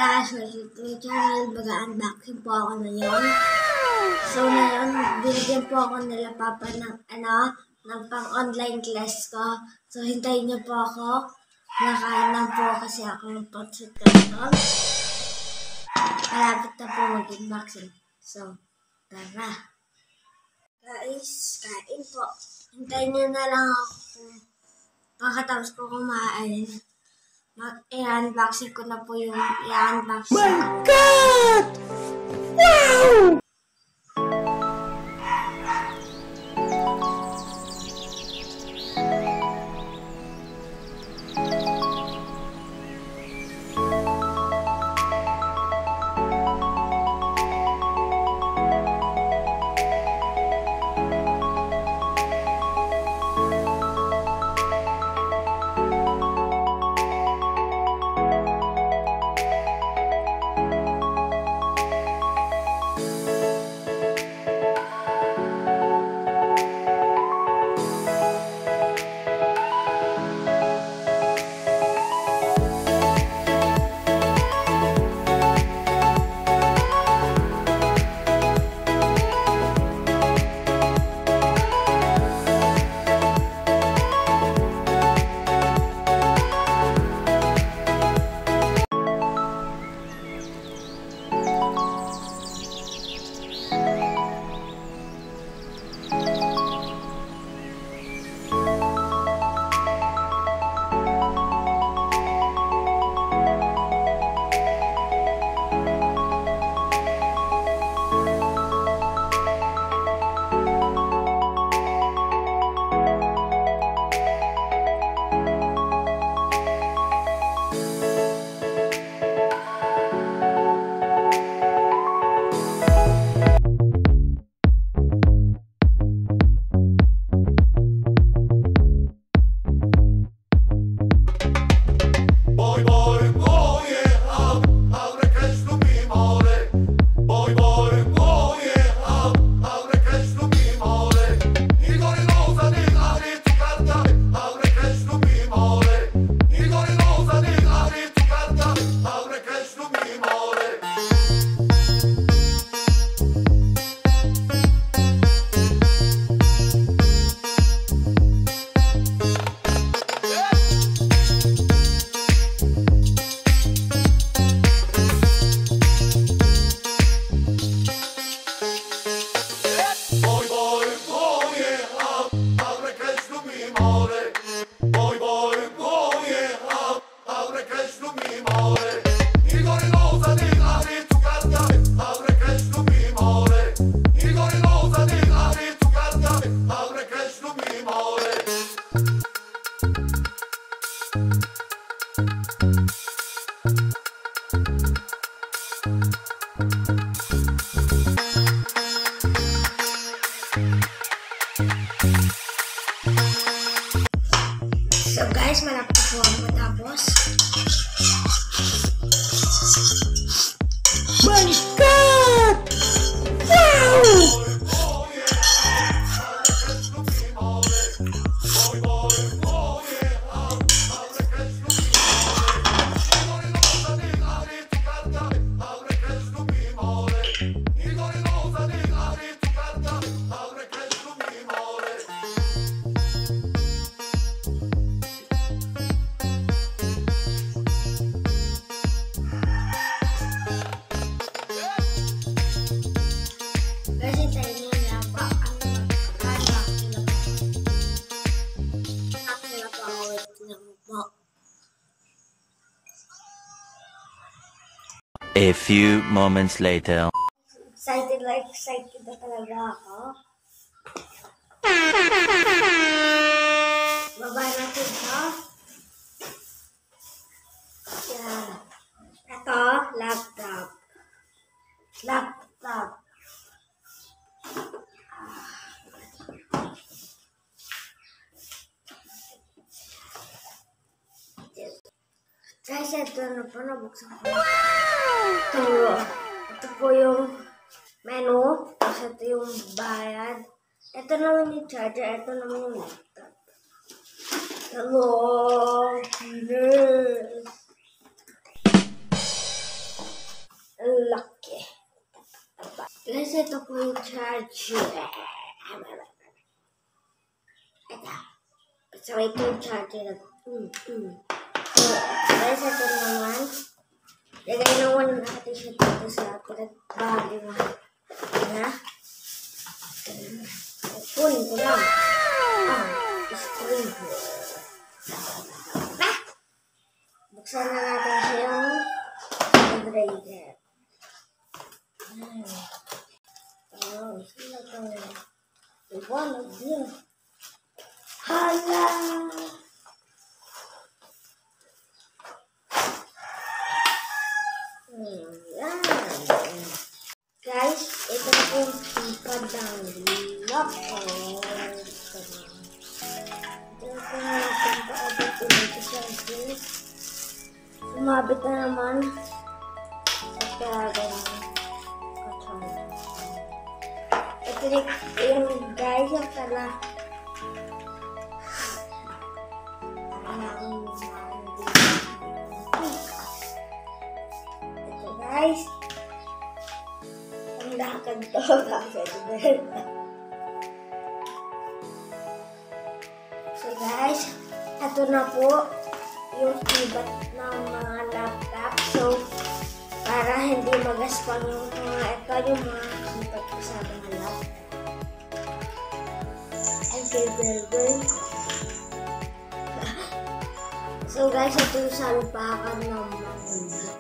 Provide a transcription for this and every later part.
guys, welcome to my channel. Mag-unboxing po ako ngayon. So ngayon, binigyan po ako nila Papa ng ng pang-online class ko. So hintayin niyo po ako. Nakahanap po kasi ako ng pancit canton. Malapit na po mag-unboxing. So, tara. Guys, kain po. Hintayin niyo na lang ako kung pagkatapos ko kumain. I-unboxing ko na po yung i-unboxing. My God! Wow! So guys, malapit na po ako matapos. My God! Wow! Guys, hintayin niyo na po ang mag-unboxing na po. Unboxing na po ako. Wait lang po. A few moments later. Excited na talaga ako. Baba natin ito. Yan. Ito, laptop. Guys, ito na po, nabuksan ko. Ito po yung menu. Tapos ito yung bayad. Ito naman yung charger. Ito naman yung laptop. Hello! Yes! Guys, ito po yung charger. Ito. So, ito yung charger na. So, guys, ito naman. Lagay naman natin siya dito sa pinag-bagay na. Kunin ko lang. Screen. Buksan na natin siya yung vibrator. Sino ito? Iwanag niya. Hala! Yan. Guys, ito na po yung keypad ng laptop. Ito na po natin paabot ulit sa charger. Sumabit na naman sa kaya ito yung guys yung pala ito guys ang lakad to so guys ito na po yung keyboard ng mga laptop so para hindi magaspang yung mga ito yung mga keyboard ko sa mga laptop. So guys, ito yung salpakan ng manila.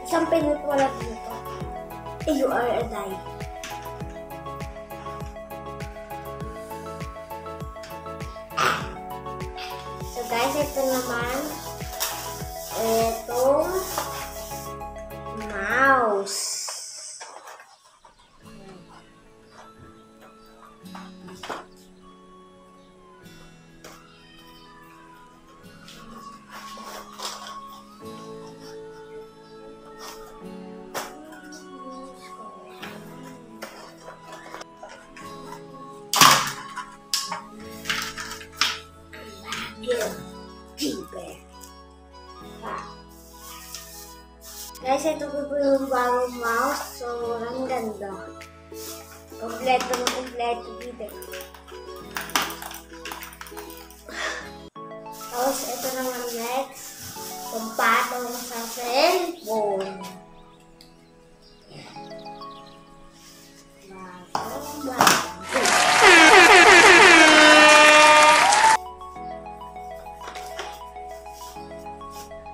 Isang pinit wala dito. You are a die. So guys, ito naman. Itong mouse. Guys, ito po yung bagong mouse. So, ang ganda. Kompleto dito. Tapos, ito naman next. Kung paano sa cellphone.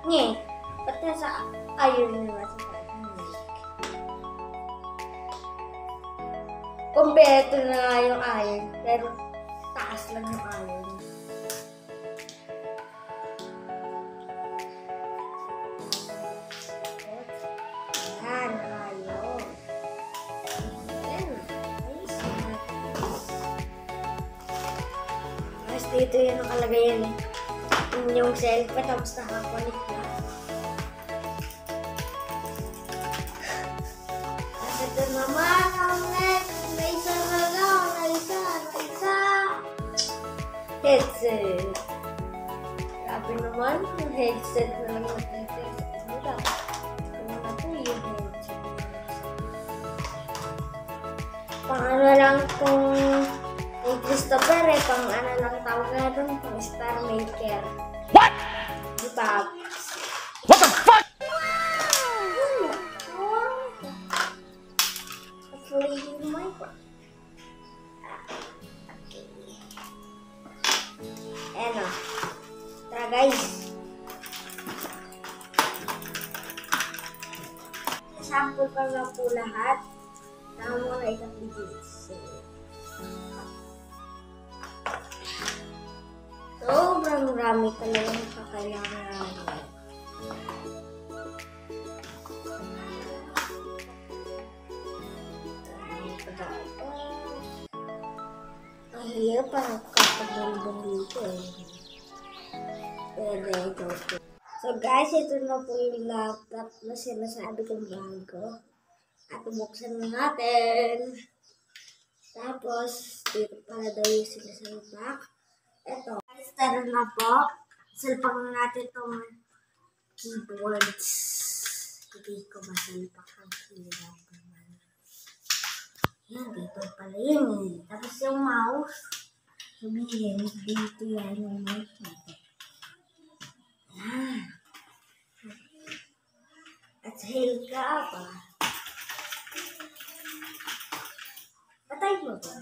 Nye, ba't nasa iron naman sa kompleto na nga yung iron, pero taas lang yung iron. Yan, iron. Yan, nice. Tapos dito yung nakalagay yan eh. Yung cellphone, tapos nakakulit na. Tapos ito naman ang next. May isa na lang. May isa. Headset. Grabe naman. Yung headset na lang mag-headset. Wala. Ito na po yung headset. Pang ano lang kung ni Christopher eh. Pang ano lang tawag na doon. Pang Star Maker. What? Diba? What the fuck? Actually, yung mic ko. Okay. Ayan o. Tara guys. Sample pa na po lahat. Tama mo na itong videos. Sobrang rami talagang kakailangan. Ang hirap parang kapag-bulbong dito eh. Pero ito. So guys, ito na po yung laptop na sinasabi kong bago. At buksan na natin. Tapos, dito pala daw yung sinasalpak. Ito. Start na po. Salpak na natin itong keyboards. Hindi ko masalpak ang hirap naman. Yan, dito pala yun eh. Tapos yung mouse, sabihin, dito yan yung mouse natin. Yan. At sahil ka pa. Patay mo ba?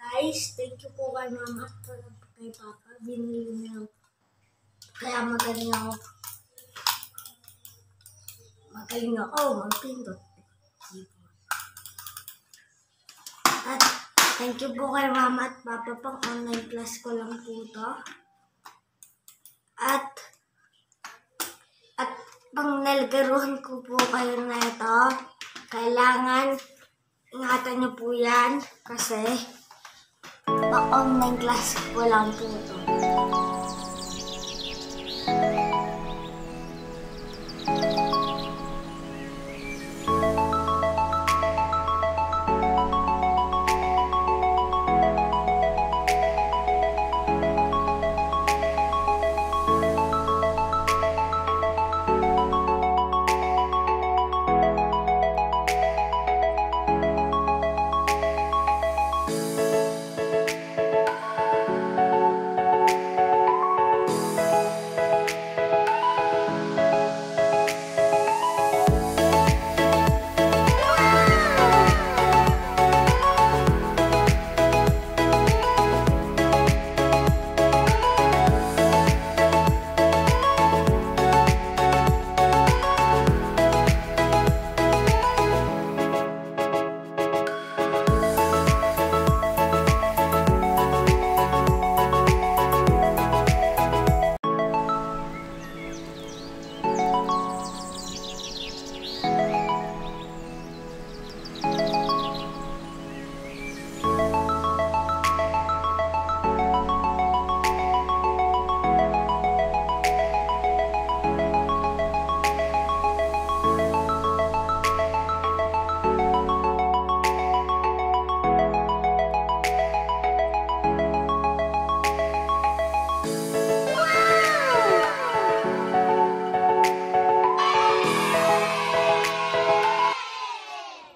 Guys, thank you po kay mama at kay papa. Binili niyo. Kaya magaling ako. Magaling ako magpindot. At thank you po kay mama at papa. Pang online class ko lang po to. At pang nalagaruhan ko po kayo na ito. Kailangan ingatan niyo po yan kasi pa-online class ko lang po ito.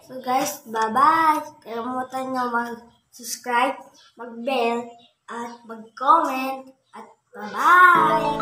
So guys, bye-bye! Kalimutan nyo mag-subscribe, mag-bell, at mag-comment. At bye-bye!